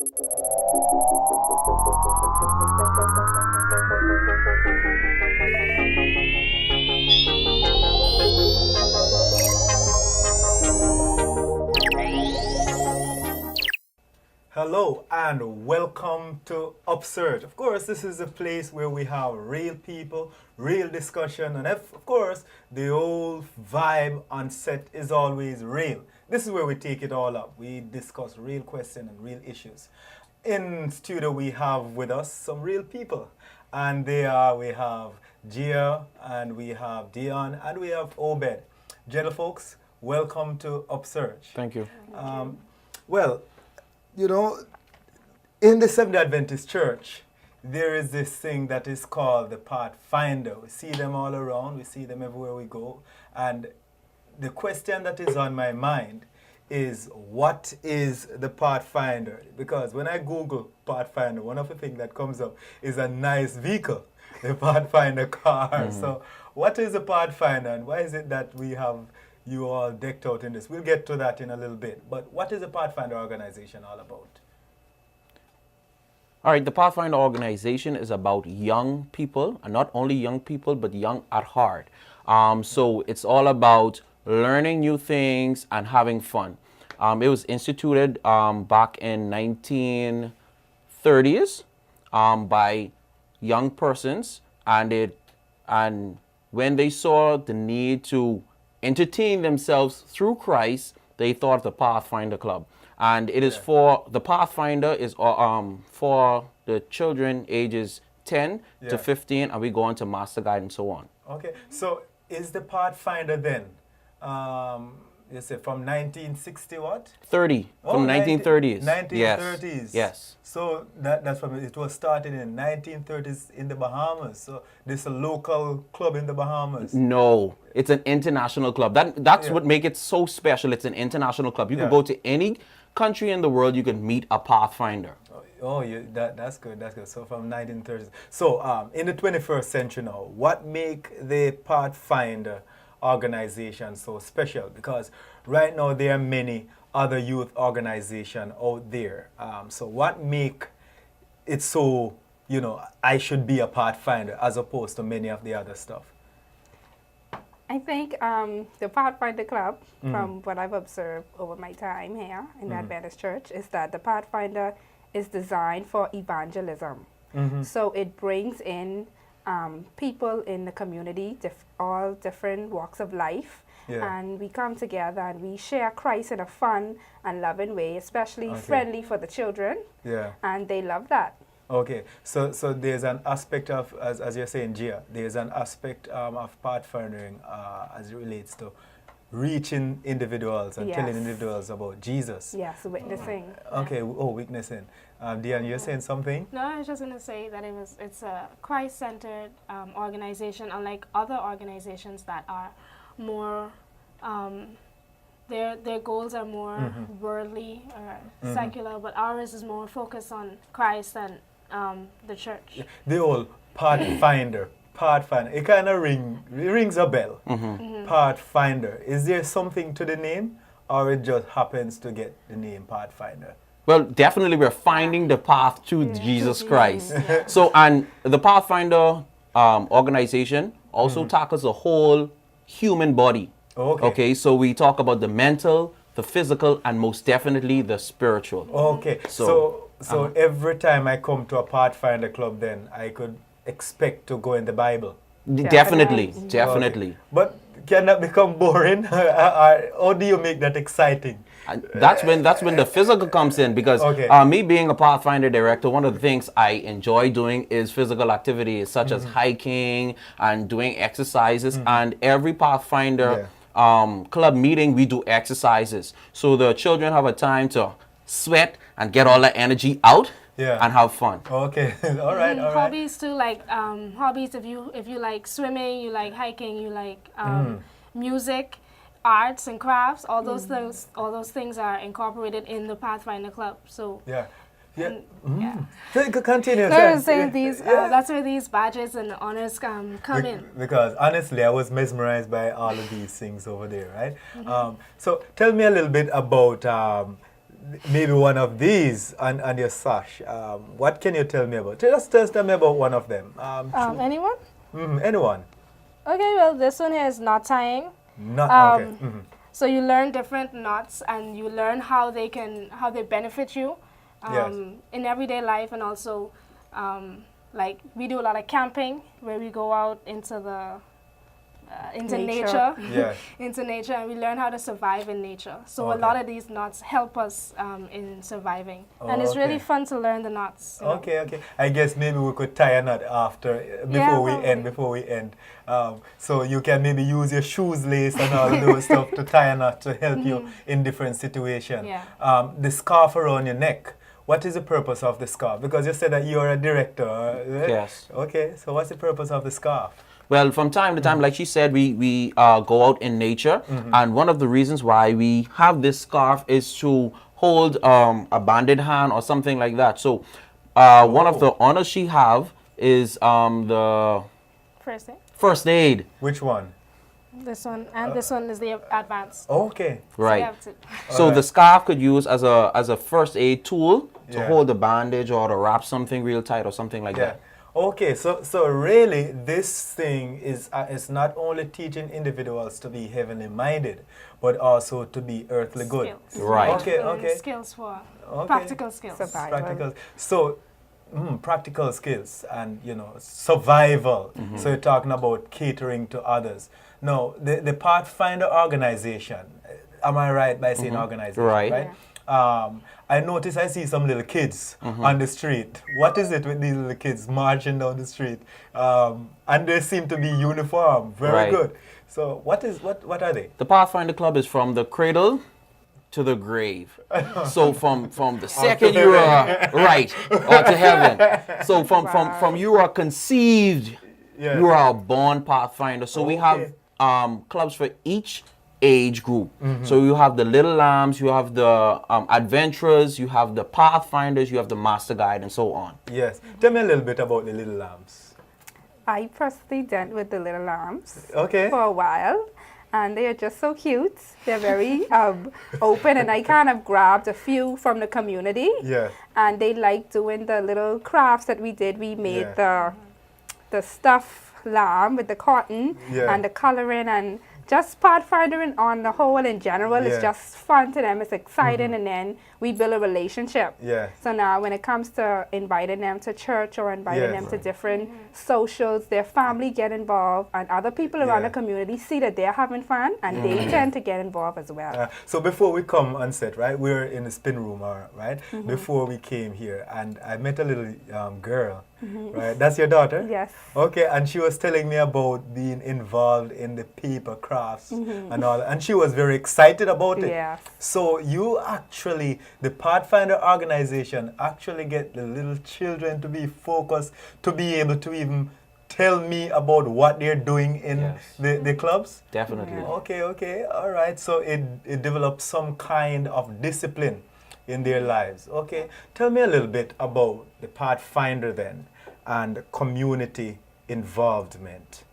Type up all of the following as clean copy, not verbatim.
Hello and welcome to Upsurge. Of course, this is a place where we have real people, real discussion, and of course, the old vibe on set is always real. This is where we take it all up. We discuss real questions and real issues. In studio, we have with us some real people, and we have Gia, and we have Dion, and we have Obed. Gentlefolks, welcome to Upsurge. Thank you. Well, you know, in the Seventh-day Adventist Church, there is this thing that is called the Pathfinder. We see them all around. We see them everywhere we go. And the question that is on my mind is, what is the Pathfinder? Because when I Google Pathfinder, one of the things that comes up is a nice vehicle, the Pathfinder car. So what is a Pathfinder, and why is it that we have you all decked out in this? We'll get to that in a little bit. But what is the Pathfinder organization all about? All right, the Pathfinder organization is about young people, and not only young people, but young at heart. So it's all about learning new things and having fun. It was instituted back in 1930s by young persons, and when they saw the need to entertain themselves through Christ, they thought of the Pathfinder Club. And it is for, the Pathfinder is for the children ages 10 to 15, and we go on to Master Guide and so on. Okay, so is the Pathfinder then, you say from 1960 what? 30, from 1930s. 1930s. Yes. So that's from, it was started in 1930s in the Bahamas. So this is a local club in the Bahamas. No, it's an international club. That's what makes it so special. It's an international club. You can go to any country in the world, you can meet a Pathfinder. That's good. That's good. So from 1930s. So in the 21st century now, what make the Pathfinder organization so special? Because right now there are many other youth organizations out there. So what make it so, you know, I should be a Pathfinder as opposed to many of the other stuff? I think the Pathfinder Club, from what I've observed over my time here in the Adventist Church, is that the Pathfinder is designed for evangelism. So it brings in people in the community, all different walks of life, and we come together and we share Christ in a fun and loving way, especially friendly for the children, and they love that. Okay, so there's an aspect of, as you're saying, Gia, there's an aspect of pathfinding as it relates to reaching individuals and telling individuals about Jesus. Yes, witnessing. Okay, witnessing. Diane, you're saying something? No, I was just going to say that it's a Christ-centered organization, unlike other organizations that are more, their goals are more worldly or secular, but ours is more focused on Christ and the church. The old Pathfinder. Pathfinder. It kind of rings a bell. Pathfinder. Is there something to the name, or it just happens to get the name Pathfinder? Well, definitely we're finding the path to Jesus Christ. So, and the Pathfinder organization also tackles the whole human body. Okay, so we talk about the mental, the physical, and most definitely the spiritual. Okay, so every time I come to a Pathfinder club, then I could expect to go in the Bible. Definitely. Okay. But can that become boring? How do you make that exciting? That's when the physical comes in, because me being a Pathfinder director, one of the things I enjoy doing is physical activities such as hiking and doing exercises. And every Pathfinder club meeting, we do exercises. So the children have a time to sweat and get all that energy out and have fun. Okay, all right. Hobbies too, like hobbies. If you like swimming, you like hiking, you like music, arts and crafts. All those things are incorporated in the Pathfinder Club. So Continue. That's where these badges and honors come in. Because honestly, I was mesmerized by all of these things over there, right? So tell me a little bit about maybe one of these on your sash. What can you tell me about? Tell me about one of them. Anyone? Anyone. Okay, well, this one here is knot tying. Okay. So you learn different knots, and you learn how they benefit you in everyday life, and also like we do a lot of camping where we go out into the into nature, into nature, and we learn how to survive in nature. So a lot of these knots help us in surviving, and it's really fun to learn the knots. Okay. I guess maybe we could tie a knot after before we end. So you can maybe use your shoes lace and all those stuff to tie a knot to help you in different situations. The scarf around your neck. What is the purpose of the scarf? Because you said that you're a director. Yes. Okay. So what's the purpose of the scarf? Well, from time to time, like she said, we go out in nature, and one of the reasons why we have this scarf is to hold a banded hand or something like that. So one of the honors she have is the first aid. Which one? This one, and this one is the advanced. Okay. Right. So the scarf could use as a first aid tool to hold the bandage or to wrap something real tight or something like that. Okay, so really this thing is not only teaching individuals to be heavenly minded, but also to be earthly good. Skills. Right. Okay. Skills for practical skills. Practical. So practical skills and survival. So you're talking about catering to others. Now the Pathfinder organization. Am I right by saying organization? Right. Yeah. I notice I see some little kids on the street. What is it with these little kids marching down the street? And they seem to be uniform. Very good. So what are they? The Pathfinder Club is from the cradle to the grave. So from the second you are right or to heaven. So from you are conceived, you are a born Pathfinder. So we have clubs for each age group. So you have the little lambs, you have the adventurers, you have the pathfinders, you have the master guide, and so on. Yes. Tell me a little bit about the little lambs. I personally dealt with the little lambs for a while, and they are just so cute. They're very open, and I kind of grabbed a few from the community. And they like doing the little crafts that we did. We made the stuffed lamb with the cotton and the coloring, and just Pathfindering on the whole in general is just fun to them. It's exciting, and then we build a relationship. So now when it comes to inviting them to church or inviting them to different socials, their family get involved, and other people around the community see that they're having fun, and they tend to get involved as well. So before we come on set, right, we're in the spin room, right? Before we came here, and I met a little girl. Right, that's your daughter? Yes. Okay, and she was telling me about being involved in the paper crafts and all, and she was very excited about it. Yes. So you actually, the Pathfinder organization, actually get the little children to be focused, to be able to even tell me about what they're doing in the clubs? Definitely. Okay, all right. So it develops some kind of discipline in their lives. Okay, tell me a little bit about the Pathfinder then and community involvement.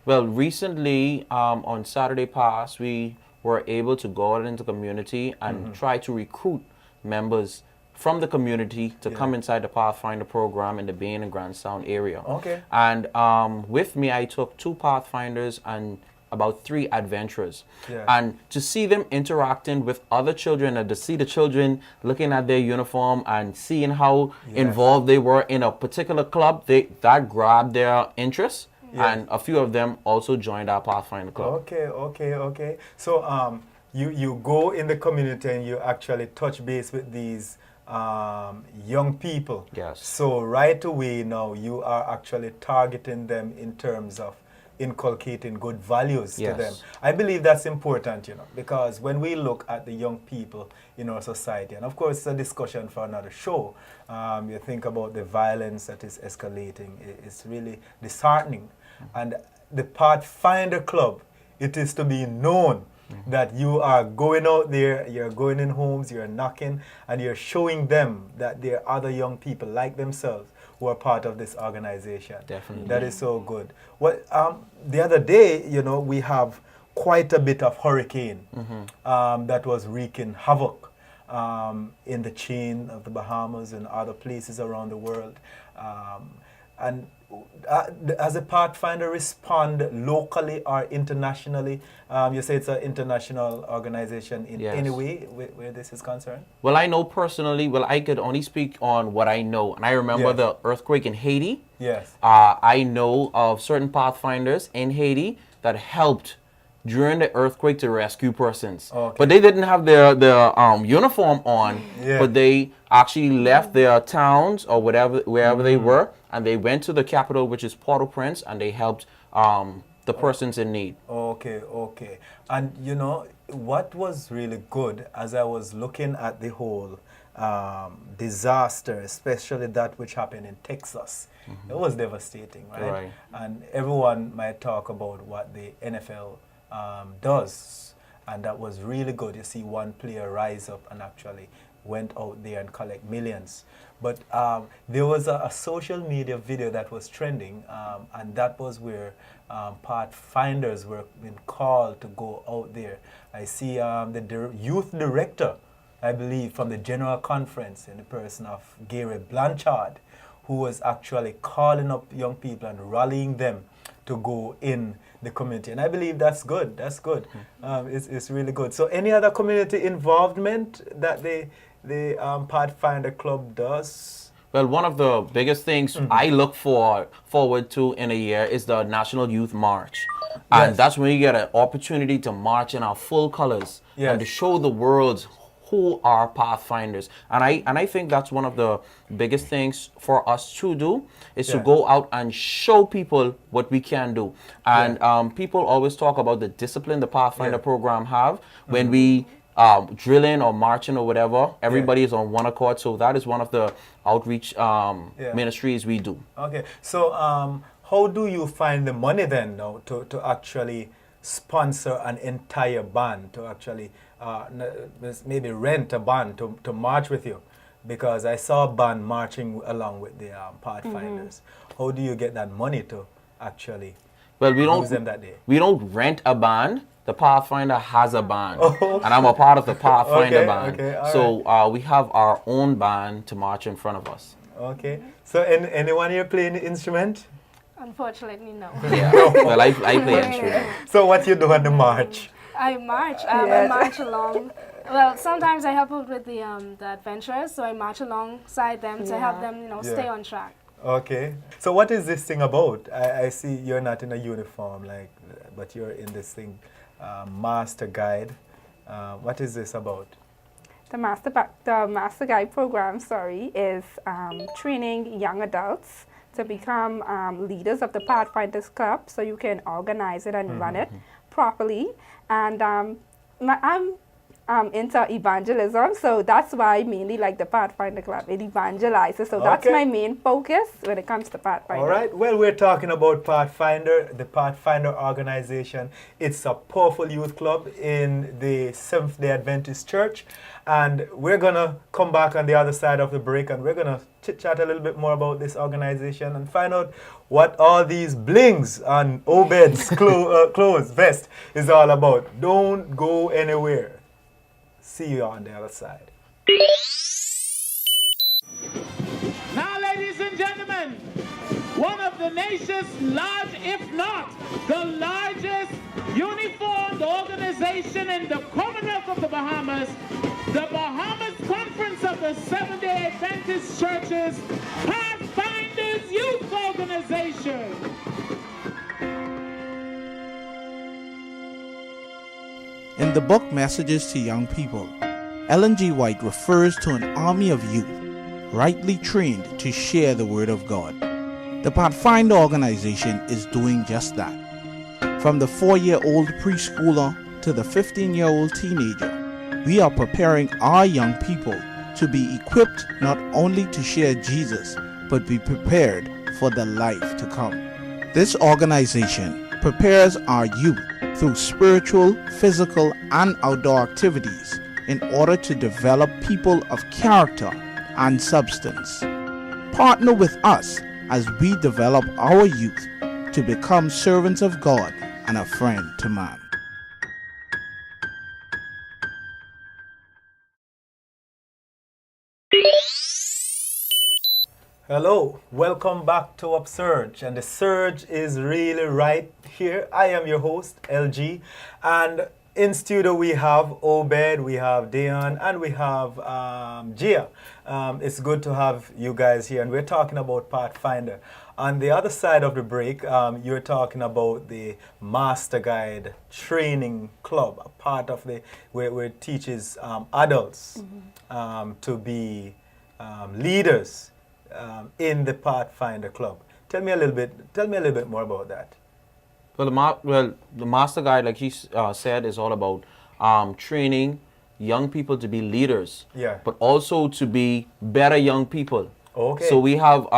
Well, recently on Saturday past, we were able to go out into the community and try to recruit members from the community to come inside the Pathfinder program in the Bain and Grand Sound area. Okay. And with me, I took 2 Pathfinders and about 3 adventurers. And to see them interacting with other children and to see the children looking at their uniform and seeing how involved they were in a particular club, that grabbed their interest. And a few of them also joined our Pathfinder Club. Okay. So you go in the community and you actually touch base with these young people. Yes. So right away now you are actually targeting them in terms of inculcating good values to them. I believe that's important, because when we look at the young people in our society, and of course it's a discussion for another show, you think about the violence that is escalating, it's really disheartening. And the Pathfinder Club, it is to be known that you are going out there, you're going in homes, you're knocking, and you're showing them that there are other young people like themselves who are part of this organization. Definitely. That is so good. The other day, we have quite a bit of hurricane that was wreaking havoc. in the chain of the Bahamas and other places around the world. And as a Pathfinder, respond locally or internationally? You say it's an international organization in any way where this is concerned? Well, I know personally, I could only speak on what I know. And I remember the earthquake in Haiti. Yes. I know of certain Pathfinders in Haiti that helped during the earthquake to rescue persons. Okay. But they didn't have their uniform on, but they actually left their towns or wherever they were, and they went to the capital, which is Port-au-Prince, and they helped the persons in need. Okay. And you know, what was really good as I was looking at the whole disaster, especially that which happened in Texas, it was devastating, right? And everyone might talk about what the NFL does, and that was really good. You see one player rise up and actually went out there and collect millions. But there was a social media video that was trending, and that was where Pathfinders were being called to go out there. I see the youth director, I believe, from the General Conference in the person of Gary Blanchard, who was actually calling up young people and rallying them to go in the community. And I believe that's good. That's good. It's really good. So any other community involvement that the Pathfinder Club does? Well, one of the biggest things I look forward to in a year is the National Youth March. And that's when you get an opportunity to march in our full colors and to show the world who are Pathfinders. And I think that's one of the biggest things for us to do is to go out and show people what we can do. And people always talk about the discipline the Pathfinder program have. When we drilling or marching or whatever, everybody is on one accord. So that is one of the outreach ministries we do. Okay. So how do you find the money then now to actually sponsor an entire band, to actually maybe rent a band to march with you? Because I saw a band marching along with the Pathfinders. How do you get that money to actually use them that day? We don't rent a band. The Pathfinder has a band, and I'm a part of the Pathfinder band. So we have our own band to march in front of us. Okay. So anyone here playing the instrument? Unfortunately, no. Well, I play instrument. So what you do on the march? I march. I march along. Well, sometimes I help out with the adventurers, so I march alongside them to help them, stay on track. Okay. So what is this thing about? I see you're not in a uniform, but you're in this thing, Master Guide. What is this about? The Master Guide program, is training young adults to become leaders of the Pathfinders Club, so you can organize it and run it properly. And I'm into evangelism, so that's why I mainly like the Pathfinder Club. It evangelizes, so that's my main focus when it comes to Pathfinder. All right, well, we're talking about Pathfinder, the Pathfinder organization. It's a powerful youth club in the Seventh-day Adventist Church, and we're going to come back on the other side of the break, and we're going to chit-chat a little bit more about this organization and find out what all these blings on Obed's clothes, vest is all about. Don't go anywhere. See you on the other side. Now, ladies and gentlemen, one of the nation's large, if not the largest uniformed organization in the Commonwealth of the Bahamas, the Bahamas Conference of the Seventh-day Adventist Church's Pathfinders Youth Organization. In the book Messages to Young People, Ellen G. White refers to an army of youth, rightly trained to share the Word of God. The Pathfinder organization is doing just that. From the 4-year-old preschooler to the 15-year-old teenager, we are preparing our young people to be equipped not only to share Jesus, but be prepared for the life to come. This organization prepares our youth through spiritual, physical, and outdoor activities in order to develop people of character and substance. Partner with us as we develop our youth to become servants of God and a friend to man. Hello, welcome back to Upsurge, and the surge is really right here. I am your host, LG, and in studio we have Obed, we have Dion, and we have Gia. It's good to have you guys here, and we're talking about Pathfinder. On the other side of the break, you're talking about the Master Guide Training Club, a part of the where it teaches adults to be leaders in the Pathfinder Club. Tell me a little bit more about that. Well, the Master Guide, like he said, is all about training young people to be leaders, but also to be better young people. Okay. So we have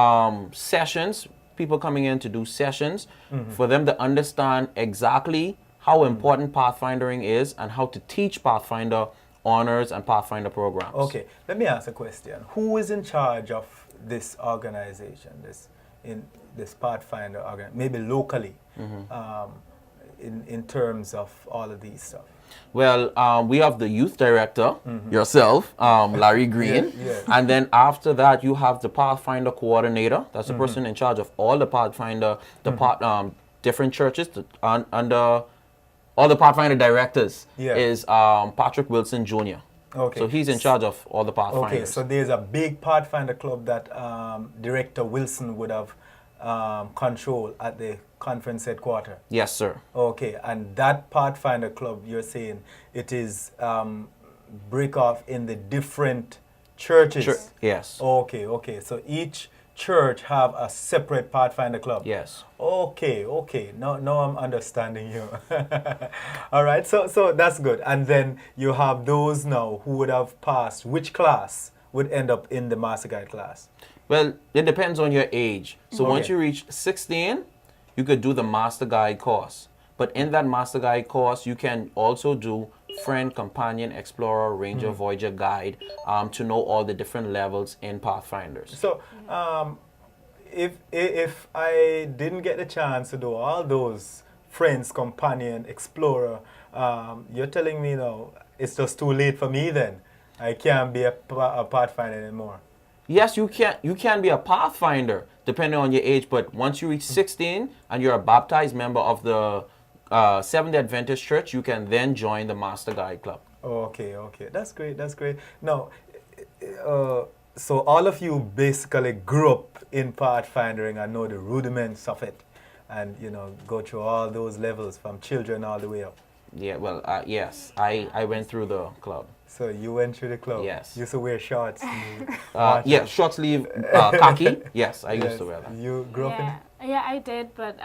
sessions, people coming in to do sessions for them to understand exactly how important Pathfindering is and how to teach Pathfinder honors and Pathfinder programs. Okay, let me ask a question. Who is in charge of this organization, this Pathfinder organization, maybe locally, in terms of all of these stuff? Well, we have the youth director, yourself, Larry Green, and then after that you have the Pathfinder coordinator. That's the person in charge of all the Pathfinder, different churches under all the Pathfinder directors is Patrick Wilson Jr. Okay. So he's in charge of all the Pathfinders. Okay, so there's a big Pathfinder club that Director Wilson would have control at the conference headquarters. Yes, sir. Okay, and that Pathfinder club, you're saying it is break off in the different churches? Yes. Okay. So each church have a separate Pathfinder club? Yes. Okay. Now I'm understanding you. All right, so that's good. And then you have those now who would have passed. Which class would end up in the Master Guide class? Well, it depends on your age. So once you reach 16, you could do the Master Guide course. But in that Master Guide course, you can also do Friend, Companion, Explorer, Ranger, Voyager Guide to know all the different levels in Pathfinders. So if I didn't get the chance to do all those Friends, Companion, Explorer, you're telling me now it's just too late for me then? I can't be a Pathfinder anymore? Yes, you can be a Pathfinder depending on your age, but once you reach 16 and you're a baptized member of the Seventh-day Adventist Church, you can then join the Master Guide Club. Okay. That's great. Now, so all of you basically grew up in Pathfindering and know the rudiments of it, and go through all those levels from children all the way up. Yeah, well, yes, I went through the club. So you went through the club? Yes. You used to wear shorts? Yeah, short sleeve khaki. Yes, I used to wear that. You grew up in? Yeah, I did, but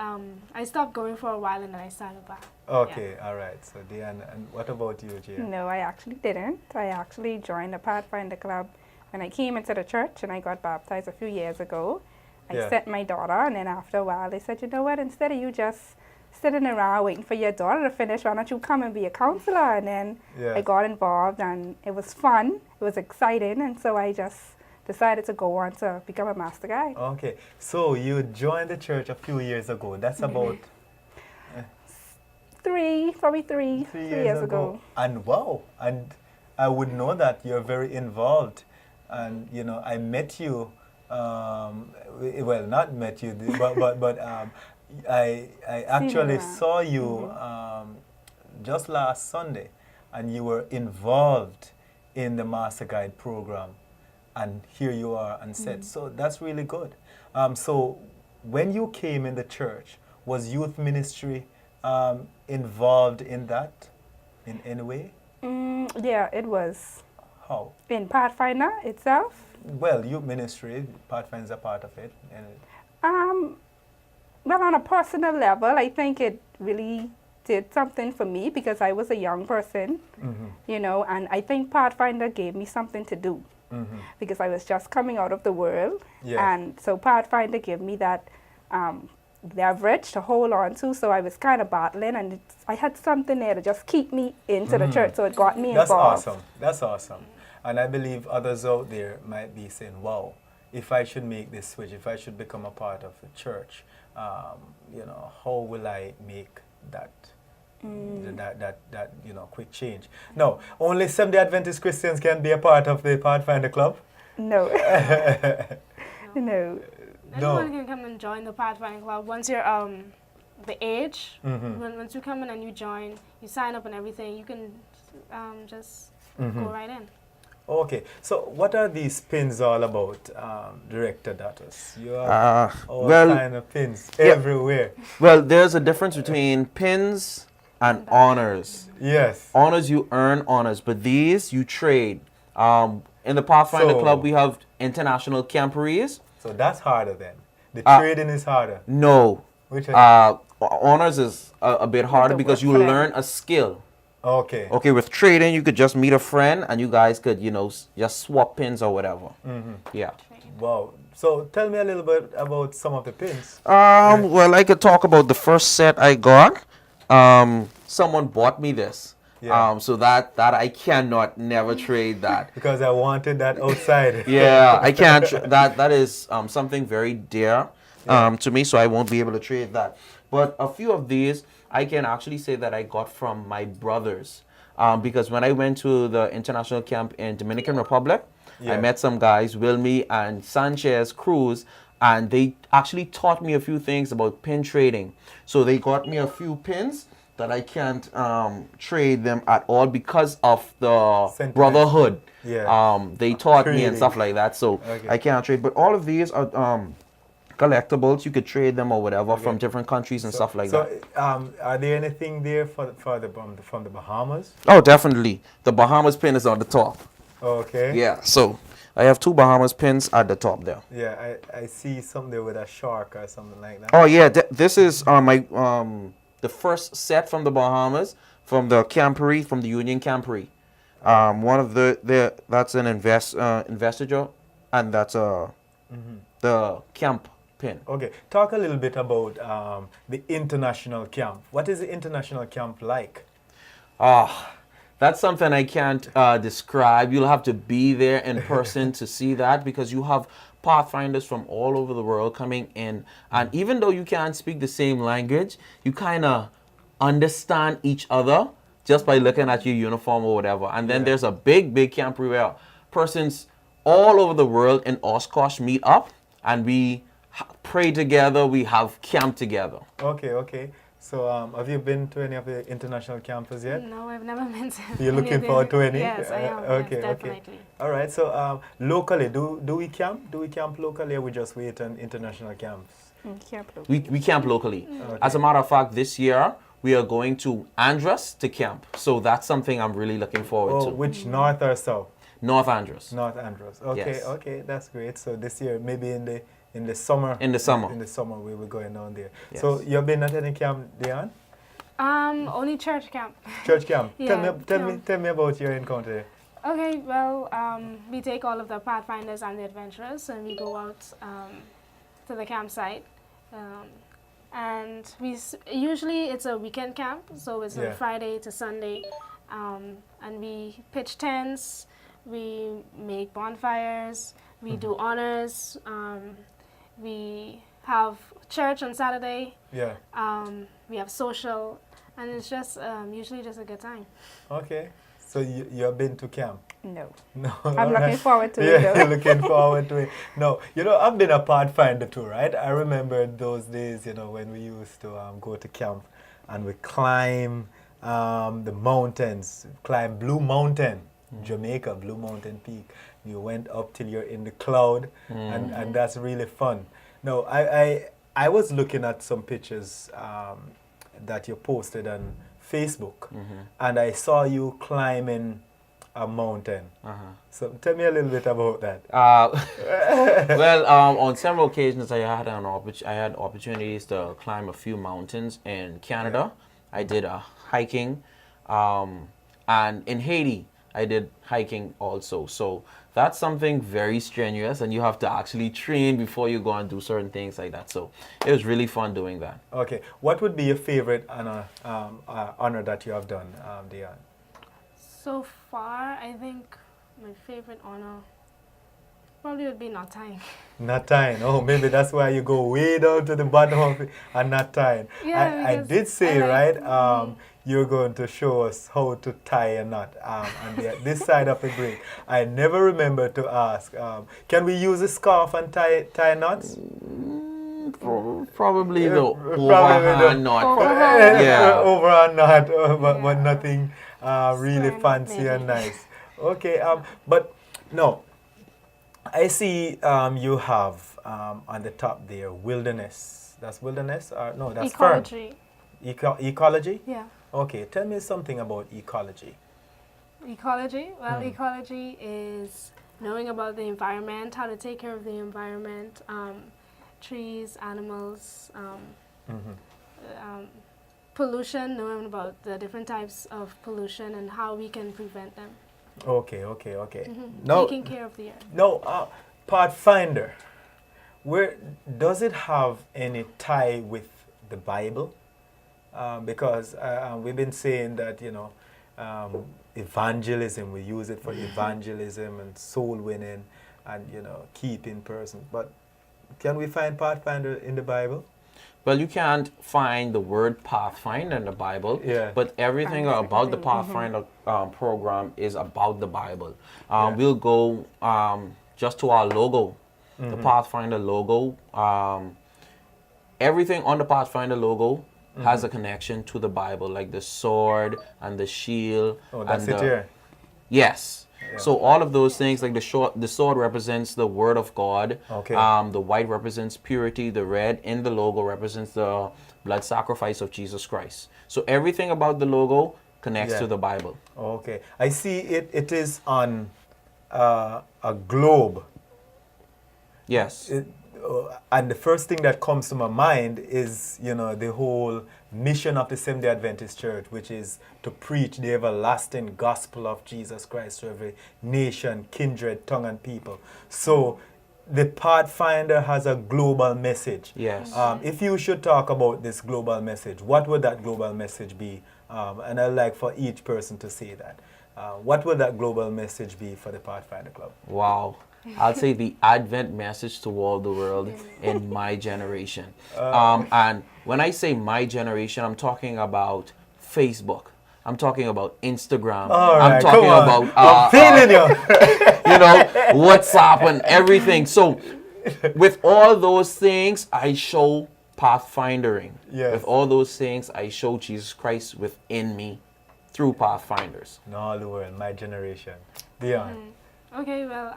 I stopped going for a while and then I started back. Okay, all right. So Deanna, and what about you, Gia? No, I actually didn't. I actually joined the Pathfinder Club when I came into the church and I got baptized a few years ago. I sent my daughter, and then after a while they said, you know what, instead of you just sitting around waiting for your daughter to finish, why don't you come and be a counselor? And then I got involved, and it was fun, it was exciting, and so I just decided to go on to become a Master Guide. Okay, so you joined the church a few years ago. That's about... Probably three years ago. And wow, and I would know that you're very involved. And I met you, well, not met you, but I actually saw you just last Sunday, and you were involved in the Master Guide program, and here you are and said, so that's really good. So when you came in the church, was youth ministry involved in that in any way? Yeah, it was. How? In Pathfinder itself? Well, youth ministry, Pathfinder is a part of it. Well, on a personal level, I think it really did something for me because I was a young person, and I think Pathfinder gave me something to do because I was just coming out of the world. Yes. And so Pathfinder gave me that leverage to hold on to, so I was kind of battling, and I had something there to just keep me into the church, so it got me involved. That's awesome. And I believe others out there might be saying, wow, if I should make this switch, if I should become a part of the church, how will I make that quick change? No, only Seventh-day Adventist Christians can be a part of the Pathfinder Club? No. No. Anyone can come and join the Pathfinder Club once you're the age. Once you come in and you join, you sign up and everything, you can just go right in. Okay, so what are these pins all about, Director Datus? You have all kind of pins everywhere. Well, there's a difference between pins and honors. Yes. Honors, you earn honors, but these you trade. In the Pathfinder Club, we have international camporees. So that's harder then. The trading is harder. No. Which honors is a bit harder because you learn a skill. Okay. Okay, with trading, you could just meet a friend and you guys could, just swap pins or whatever. Yeah. Wow. So tell me a little bit about some of the pins. Well, I could talk about the first set I got. Someone bought me this. Yeah. So that I cannot never trade that. Because I wanted that outside. Yeah, I can't. That is something very dear to me, so I won't be able to trade that. But a few of these, I can actually say that I got from my brothers. Because when I went to the international camp in Dominican Republic, I met some guys, Wilmy and Sanchez Cruz, and they actually taught me a few things about pin trading. So they got me a few pins that I can't trade them at all because of the brotherhood. Yeah. They taught me and stuff like that, so I can't trade. But all of these are collectibles. You could trade them or whatever from different countries and stuff like that. So, are there anything there from the Bahamas? Oh, definitely. The Bahamas pin is on the top. Okay. Yeah. So I have 2 Bahamas pins at the top there. Yeah, I see something there with a shark or something like that. Oh yeah, this is my the first set from the Bahamas, from the camporee, from the Union Camporee. One of that's an investiture, and that's the camp pin. Okay, talk a little bit about the international camp. What is the international camp like? That's something I can't describe. You'll have to be there in person to see that, because you have Pathfinders from all over the world coming in, and even though you can't speak the same language, you kind of understand each other just by looking at your uniform or whatever. And then there's a big camp where persons all over the world in Oshkosh meet up, and we pray together, we have camp together. Okay. So have you been to any of the international camps yet? No, I've never been to. You're looking forward to any? Yes, I am. Okay, yes, definitely. Okay. All right. So locally, do we camp? Do we camp locally, or we just wait on international camps? Camp locally. We camp locally. Okay. As a matter of fact, this year we are going to Andros to camp. So that's something I'm really looking forward to. Which, north or south? North Andros. North Andros. Okay, Yes. Okay, that's great. So this year, maybe in the summer. In the summer. In the summer, we were going down there. Yes. So you've been at any camp, Dion? Only church camp. Church camp. Yeah, Tell me about your encounter. Okay, well, we take all of the Pathfinders and the adventurers, and we go out to the campsite. And usually it's a weekend camp, so it's on Friday to Sunday. And we pitch tents, we make bonfires, we do honors, we have church on Saturday. Yeah. We have social, and it's just usually just a good time. Okay. So you've been to camp? No. No. I'm looking forward to it, Yeah, though. you're looking forward to it. No, I've been a Pathfinder too, right? I remember those days, when we used to go to camp and we climb the mountains, climb Blue Mountain, Jamaica, Blue Mountain Peak. You went up till you're in the cloud, and that's really fun. No, I was looking at some pictures that you posted on Facebook, and I saw you climbing a mountain. So tell me a little bit about that. Well, on several occasions I had opportunities to climb a few mountains in Canada. I did hiking, and in Haiti I did hiking also. So that's something very strenuous, and you have to actually train before you go and do certain things like that. So it was really fun doing that. Okay, what would be your favorite honor that you have done, Dion? So far, I think my favorite honor probably would be not tying. Not tying. Oh, maybe that's why you go way down to the bottom of it and not tying. Yeah, I did say, right, you're going to show us how to tie a knot. And this side of the break, I never remember to ask, can we use a scarf and tie knots? Probably the overhand knot. Yeah, overhand knot, but nothing really fancy and nice. Okay, but no, I see you have on the top there wilderness. That's wilderness? No, that's ecology. Ecology? Yeah. Okay, tell me something about ecology. Ecology? Well, ecology is knowing about the environment, how to take care of the environment, trees, animals, pollution, knowing about the different types of pollution and how we can prevent them. Okay. Now, taking care of the earth. No, Pathfinder, where does it have any tie with the Bible? Because we've been saying that, evangelism, we use it for evangelism and soul winning and, keeping persons. But can we find Pathfinder in the Bible? Well, you can't find the word Pathfinder in the Bible, but everything about the Pathfinder program is about the Bible. We'll go just to our logo, the Pathfinder logo. Everything on the Pathfinder logo has a connection to the Bible, like the sword and the shield. Oh, that's and it here? Yes. Yeah. So all of those things, like the sword represents the word of God. Okay. The white represents purity. The red in the logo represents the blood sacrifice of Jesus Christ. So everything about the logo connects to the Bible. Okay. I see it is on a globe. Yes. And the first thing that comes to my mind is, the whole mission of the Seventh-day Adventist Church, which is to preach the everlasting gospel of Jesus Christ to every nation, kindred, tongue, and people. So the Pathfinder has a global message. Yes. If you should talk about this global message, what would that global message be? And I'd like for each person to say that. What would that global message be for the Pathfinder Club? Wow. I'll say the Advent message to all the world in my generation. And when I say my generation, I'm talking about Facebook. I'm talking about Instagram. I'm talking about I'm feeling you. WhatsApp and everything. So with all those things, I show Pathfindering. Yes. With all those things, I show Jesus Christ within me through Pathfinders. In all the world, my generation. Dion. Okay, well,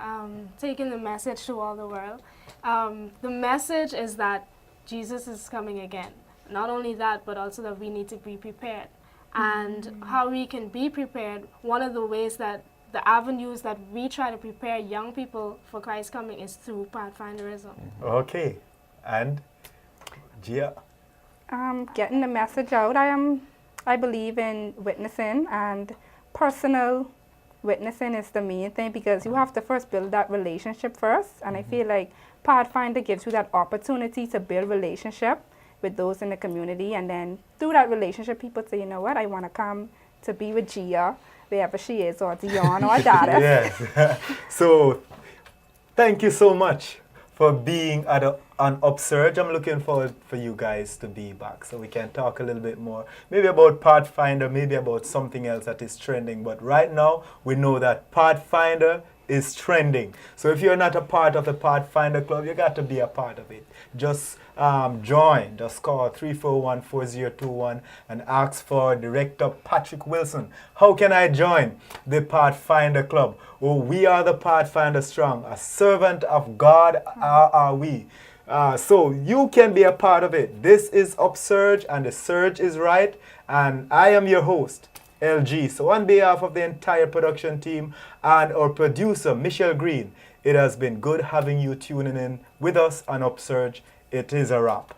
taking the message to all the world. The message is that Jesus is coming again. Not only that, but also that we need to be prepared. And how we can be prepared, one of the ways that the avenues that we try to prepare young people for Christ's coming is through Pathfinderism. Okay. And Gia? Getting the message out. I believe in witnessing, and personal witnessing is the main thing, because you have to first build that relationship first. And I feel like Pathfinder gives you that opportunity to build relationship with those in the community, and then through that relationship, people say, you know what, I want to come to be with Gia, wherever she is, or Dion, or Dada. Yes. So, thank you so much for being on Upsurge. I'm looking forward for you guys to be back so we can talk a little bit more, maybe about Pathfinder, maybe about something else that is trending. But right now, we know that Pathfinder is trending. So if you're not a part of the Pathfinder Club, you got to be a part of it. Just join. Just call 341-4021 and ask for Director Patrick Wilson. How can I join the Pathfinder Club? Oh, we are the Pathfinder Strong. A servant of God are we. So you can be a part of it. This is Upsurge, and the surge is right. And I am your host, LG. So on behalf of the entire production team and our producer, Michelle Green, it has been good having you tuning in with us on Upsurge. It is a wrap.